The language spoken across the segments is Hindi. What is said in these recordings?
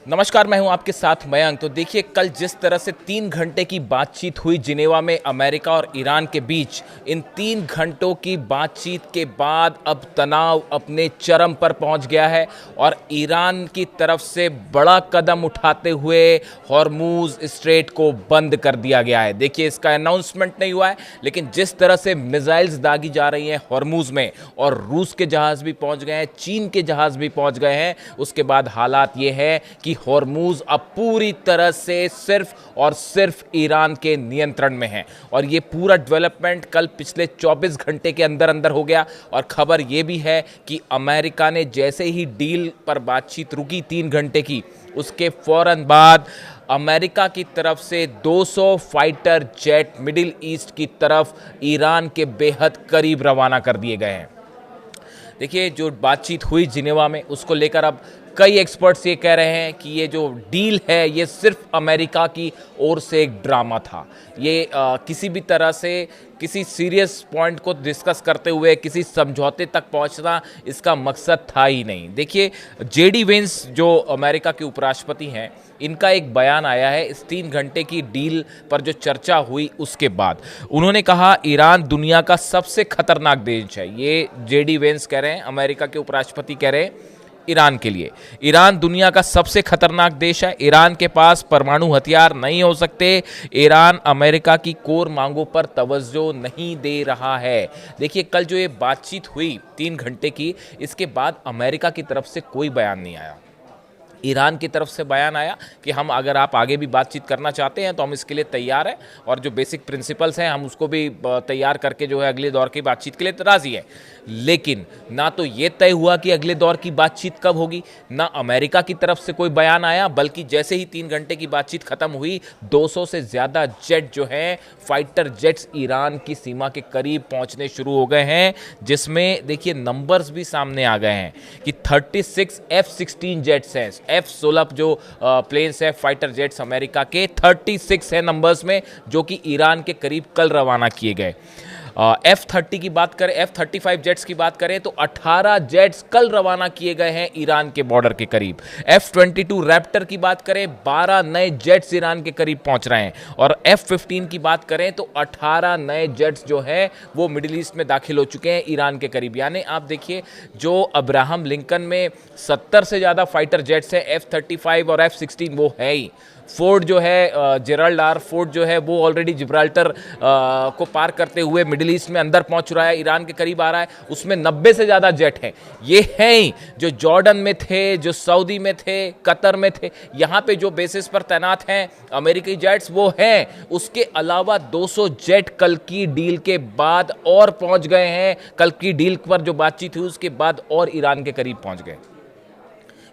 नमस्कार, मैं हूं आपके साथ मयंक। तो देखिए, कल जिस तरह से 3 घंटे की बातचीत हुई जिनेवा में अमेरिका और ईरान के बीच, इन 3 घंटों की बातचीत के बाद अब तनाव अपने चरम पर पहुंच गया है और ईरान की तरफ से बड़ा कदम उठाते हुए हॉर्मूज स्ट्रेट को बंद कर दिया गया है। देखिए, इसका अनाउंसमेंट नहीं हुआ है, लेकिन जिस तरह से मिसाइल्स दागी जा रही हैं हॉर्मूज में और रूस के जहाज भी पहुंच गए हैं, चीन के जहाज भी पहुंच गए हैं, उसके बाद हालात ये है कि हॉर्मूज अब पूरी तरह से सिर्फ और सिर्फ ईरान के नियंत्रण में है। और ये पूरा डेवलपमेंट कल पिछले 24 घंटे के अंदर अंदर हो गया। और खबर ये भी है कि अमेरिका ने जैसे ही डील पर बातचीत रुकी 3 घंटे की, उसके फौरन बाद अमेरिका की तरफ से 200 फाइटर जेट मिडिल ईस्ट की तरफ ईरान के बेहद करीब रवाना कर दिए गए हैं। देखिए, जो बातचीत हुई जिनेवा में, उसको लेकर अब कई एक्सपर्ट्स ये कह रहे हैं कि ये जो डील है ये सिर्फ अमेरिका की ओर से एक ड्रामा था। ये किसी भी तरह से किसी सीरियस पॉइंट को डिस्कस करते हुए किसी समझौते तक पहुंचना इसका मकसद था ही नहीं। देखिए, जेडी वेंस जो अमेरिका के उपराष्ट्रपति हैं, इनका एक बयान आया है इस 3 घंटे की डील पर जो चर्चा हुई उसके बाद। उन्होंने कहा, ईरान दुनिया का सबसे खतरनाक देश है। ये जेडी वेंस कह रहे हैं, अमेरिका के उपराष्ट्रपति कह रहे हैं ईरान के लिए। ईरान दुनिया का सबसे खतरनाक देश है। ईरान के पास परमाणु हथियार नहीं हो सकते। ईरान अमेरिका की कोर मांगों पर तवज्जो नहीं दे रहा है। देखिए, कल जो ये बातचीत हुई 3 घंटे की, इसके बाद अमेरिका की तरफ से कोई बयान नहीं आया। ईरान की तरफ से बयान आया कि हम, अगर आप आगे भी बातचीत करना चाहते हैं तो हम इसके लिए तैयार हैं और जो बेसिक प्रिंसिपल्स हैं हम उसको भी तैयार करके जो है अगले दौर की बातचीत के लिए राजी है। लेकिन ना तो ये तय हुआ कि अगले दौर की बातचीत कब होगी, ना अमेरिका की तरफ से कोई बयान आया, बल्कि जैसे ही 3 घंटे की बातचीत खत्म हुई, 200 से ज़्यादा जेट जो हैं, फाइटर जेट्स ईरान की सीमा के करीब पहुंचने शुरू हो गए हैं, जिसमें देखिए नंबर्स भी सामने आ गए हैं कि 36 F-16 जेट्स हैं। F-16 जो प्लेन्स है फाइटर जेट्स अमेरिका के, 36 है नंबर्स में, जो कि ईरान के करीब कल रवाना किए गए। F-30 की बात करें, F-35 जेट्स की बात करें तो 18 जेट्स कल रवाना किए गए हैं ईरान के बॉर्डर के करीब। F-22 रैप्टर की बात करें, 12 नए जेट्स ईरान के करीब पहुंच रहे हैं। और F-15 की बात करें तो 18 नए जेट्स जो है वो मिडिल ईस्ट में दाखिल हो चुके हैं ईरान के करीब। यानी आप देखिए, जो अब्राहम लिंकन में 70 से ज़्यादा फाइटर जेट्स हैं, F-35 और F-16 वो है ही। फोर्ड जो है, जेराल्ड आर फोर्ड जो है, वो ऑलरेडी जिब्राल्टर को पार करते हुए मिडिल ईस्ट में अंदर पहुंच रहा है, ईरान के करीब आ रहा है। उसमें 90 से ज़्यादा जेट हैं। ये हैं ही जो जॉर्डन में थे, जो सऊदी में थे, कतर में थे, यहाँ पे जो बेसिस पर तैनात हैं अमेरिकी जेट्स, वो हैं। उसके अलावा 200 जेट कल की डील के बाद और पहुँच गए हैं। कल की डील पर जो बातचीत हुई उसके बाद और ईरान के करीब पहुँच गए।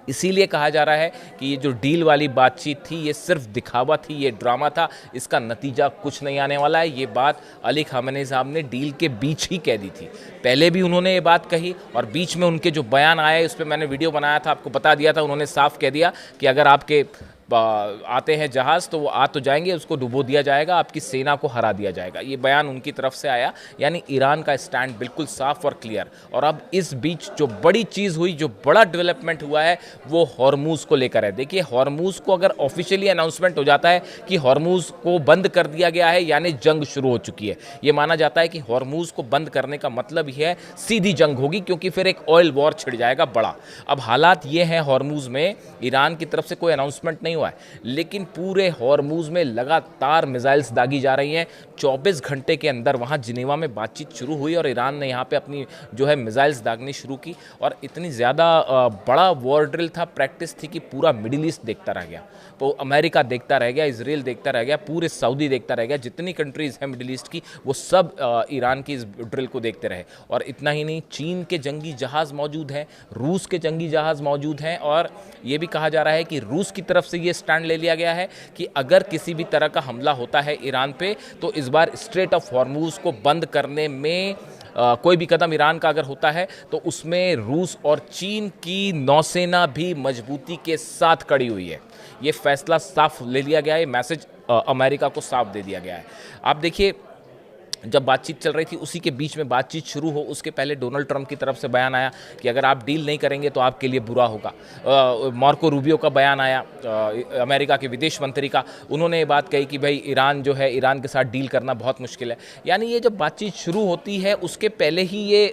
इसीलिए कहा जा रहा है कि ये जो डील वाली बातचीत थी ये सिर्फ दिखावा थी, ये ड्रामा था, इसका नतीजा कुछ नहीं आने वाला है। ये बात अली खामेनी साहब ने डील के बीच ही कह दी थी। पहले भी उन्होंने ये बात कही और बीच में उनके जो बयान आए उस पर मैंने वीडियो बनाया था, आपको बता दिया था। उन्होंने साफ कह दिया कि अगर आपके आते हैं जहाज़ तो वो आ तो जाएंगे, उसको डुबो दिया जाएगा, आपकी सेना को हरा दिया जाएगा। ये बयान उनकी तरफ से आया। यानी ईरान का स्टैंड बिल्कुल साफ और क्लियर। और अब इस बीच जो बड़ी चीज़ हुई, जो बड़ा डेवलपमेंट हुआ है, वो हॉर्मूज़ को लेकर है। देखिए, हॉर्मूज़ को अगर ऑफिशियली अनाउंसमेंट हो जाता है कि हॉर्मूज़ को बंद कर दिया गया है, यानी जंग शुरू हो चुकी है। ये माना जाता है कि हॉर्मूज़ को बंद करने का मतलब ही है सीधी जंग होगी, क्योंकि फिर एक ऑयल वॉर छिड़ जाएगा बड़ा। अब हालात ये हैं हॉर्मूज़ में, ईरान की तरफ से कोई अनाउंसमेंट नहीं हुआ है, लेकिन पूरे हॉर्मूज में लगातार मिसाइल्स दागी जा रही हैं। 24 घंटे के अंदर वहां जिनेवा में बातचीत शुरू हुई और ईरान ने यहां पे अपनी जो है मिसाइल्स दागनी शुरू की। और इतनी ज़्यादा बड़ा वॉर ड्रिल था, प्रैक्टिस थी कि पूरा मिडिल ईस्ट देखता रह गया। तो अमेरिका देखता रह गया, इजराइल देखता रह गया, पूरे सऊदी देखता रह गया। जितनी कंट्रीज़ हैं मिडिल ईस्ट की, वो सब ईरान की इस ड्रिल को देखते रहे। और इतना ही नहीं, चीन के जंगी जहाज़ मौजूद हैं, रूस के जंगी जहाज़ मौजूद हैं। और ये भी कहा जा रहा है कि रूस की तरफ से ये स्टैंड ले लिया गया है कि अगर किसी भी तरह का हमला होता है ईरान पे, तो इस बार स्ट्रेट ऑफ हॉर्मूज को बंद करने में कोई भी कदम ईरान का अगर होता है तो उसमें रूस और चीन की नौसेना भी मजबूती के साथ खड़ी हुई है। ये फैसला साफ ले लिया गया है, मैसेज अमेरिका को साफ दे दिया गया है। आप देखिए, जब बातचीत चल रही थी उसी के बीच में बातचीत शुरू हो उसके पहले डोनाल्ड ट्रंप की तरफ से बयान आया कि अगर आप डील नहीं करेंगे तो आपके लिए बुरा होगा। मार्को रूबियो का बयान आया, अमेरिका के विदेश मंत्री का, उन्होंने ये बात कही कि भाई ईरान जो है, ईरान के साथ डील करना बहुत मुश्किल है। यानी ये जब बातचीत शुरू होती है उसके पहले ही ये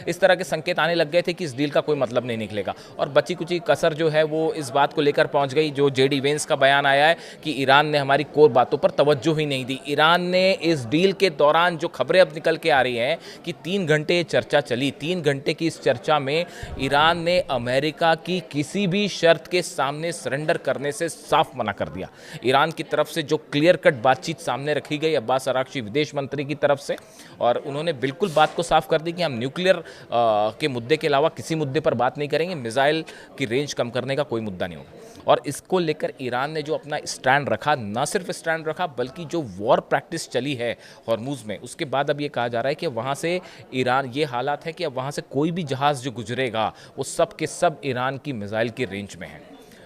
इस तरह के संकेत आने लग गए थे कि इस डील का कोई मतलब नहीं निकलेगा। और बची कुची कसर जो है वो इस बात को लेकर पहुंच गई, जो जेडी वेंस का बयान आया है कि ईरान ने हमारी कोर बातों पर तवज्जो ही नहीं दी। ईरान ने इस डील के दौरान जो खबरें अब निकल के आ रही हैं कि 3 घंटे चर्चा चली, 3 घंटे की इस चर्चा में ईरान ने अमेरिका की किसी भी शर्त के सामने सरेंडर करने से साफ मना कर दिया। ईरान की तरफ से जो क्लियर कट बातचीत सामने रखी गई अब्बास अरागची विदेश मंत्री की तरफ से, और उन्होंने बिल्कुल बात को साफ कर दी कि हम न्यूक्लियर के मुद्दे के अलावा किसी मुद्दे पर बात नहीं करेंगे, मिसाइल की रेंज कम करने का कोई मुद्दा नहीं होगा। और इसको लेकर ईरान ने जो अपना स्टैंड रखा, ना सिर्फ स्टैंड रखा बल्कि जो वॉर प्रैक्टिस चली है हॉर्मुज में, उसके बाद अब ये कहा जा रहा है कि वहाँ से ईरान, ये हालात है कि अब वहाँ से कोई भी जहाज़ जो गुजरेगा वो सब के सब ईरान की मिसाइल की रेंज में है।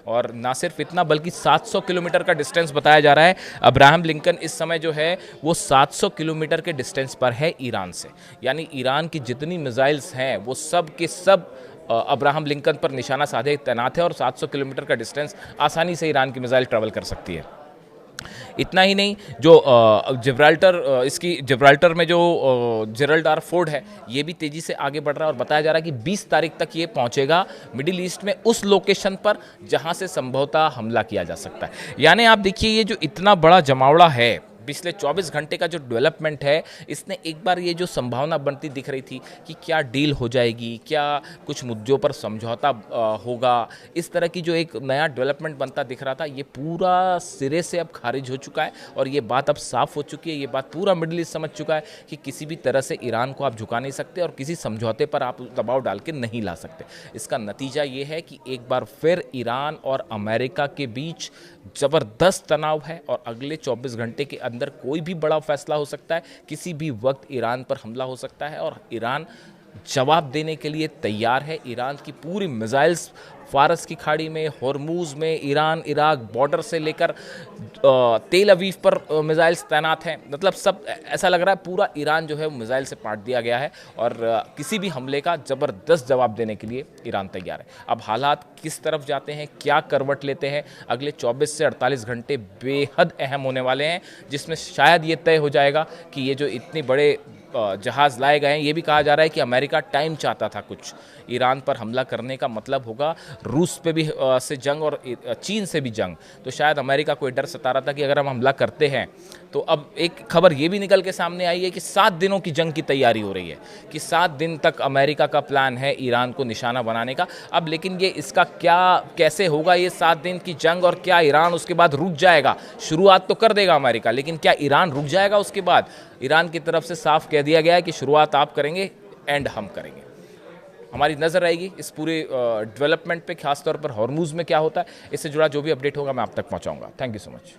और ना सिर्फ इतना बल्कि 700 किलोमीटर का डिस्टेंस बताया जा रहा है। अब्राहम लिंकन इस समय जो है वो 700 किलोमीटर के डिस्टेंस पर है ईरान से। यानी ईरान की जितनी मिसाइल्स हैं वो सब के सब अब्राहम लिंकन पर निशाना साधे तैनात है, और 700 किलोमीटर का डिस्टेंस आसानी से ईरान की मिसाइल ट्रैवल कर सकती है। इतना ही नहीं, जो जिब्राल्टर में जो जेरल्ड आर फोर्ड है ये भी तेज़ी से आगे बढ़ रहा है, और बताया जा रहा है कि 20 तारीख तक ये पहुंचेगा मिडिल ईस्ट में उस लोकेशन पर जहां से संभवतः हमला किया जा सकता है। यानी आप देखिए ये जो इतना बड़ा जमावड़ा है पिछले 24 घंटे का जो डेवलपमेंट है, इसने एक बार ये जो संभावना बनती दिख रही थी कि क्या डील हो जाएगी, क्या कुछ मुद्दों पर समझौता होगा, इस तरह की जो एक नया डेवलपमेंट बनता दिख रहा था, ये पूरा सिरे से अब खारिज हो चुका है। और ये बात अब साफ हो चुकी है, ये बात पूरा मिडिल ईस्ट समझ चुका है कि किसी भी तरह से ईरान को आप झुका नहीं सकते और किसी समझौते पर आप दबाव डाल के नहीं ला सकते। इसका नतीजा ये है कि एक बार फिर ईरान और अमेरिका के बीच ज़बरदस्त तनाव है, और अगले 24 घंटे के अंदर कोई भी बड़ा फैसला हो सकता है। किसी भी वक्त ईरान पर हमला हो सकता है, और ईरान जवाब देने के लिए तैयार है। ईरान की पूरी मिसाइल्स फारस की खाड़ी में, हॉर्मुज में, ईरान इराक बॉर्डर से लेकर तेल अवीव पर मिसाइल्स तैनात हैं। मतलब सब ऐसा लग रहा है पूरा ईरान जो है वो मिसाइल से पाट दिया गया है, और किसी भी हमले का ज़बरदस्त जवाब देने के लिए ईरान तैयार है। अब हालात किस तरफ जाते हैं, क्या करवट लेते हैं, अगले 24 से 48 घंटे बेहद अहम होने वाले हैं, जिसमें शायद ये तय हो जाएगा कि ये जो इतने बड़े जहाज़ लाए गए हैं, ये भी कहा जा रहा है कि अमेरिका टाइम चाहता था कुछ ईरान पर हमला करने का मतलब होगा रूस पे भी से जंग और चीन से भी जंग। तो शायद अमेरिका को डर सता रहा था कि अगर हम हमला करते हैं तो अब एक खबर ये भी निकल के सामने आई है कि 7 दिनों की जंग की तैयारी हो रही है, कि 7 दिन तक अमेरिका का प्लान है ईरान को निशाना बनाने का। अब लेकिन ये इसका क्या कैसे होगा ये 7 दिन की जंग, और क्या ईरान उसके बाद रुक जाएगा? शुरुआत तो कर देगा अमेरिका, लेकिन क्या ईरान रुक जाएगा उसके बाद? ईरान की तरफ से साफ कह दिया गया है कि शुरुआत आप करेंगे, एंड हम करेंगे। हमारी नज़र रहेगी इस पूरे डेवलपमेंट पे, खासतौर पर हॉर्मुज में क्या होता है। इससे जुड़ा जो भी अपडेट होगा मैं आप तक पहुंचाऊंगा। Thank you so much.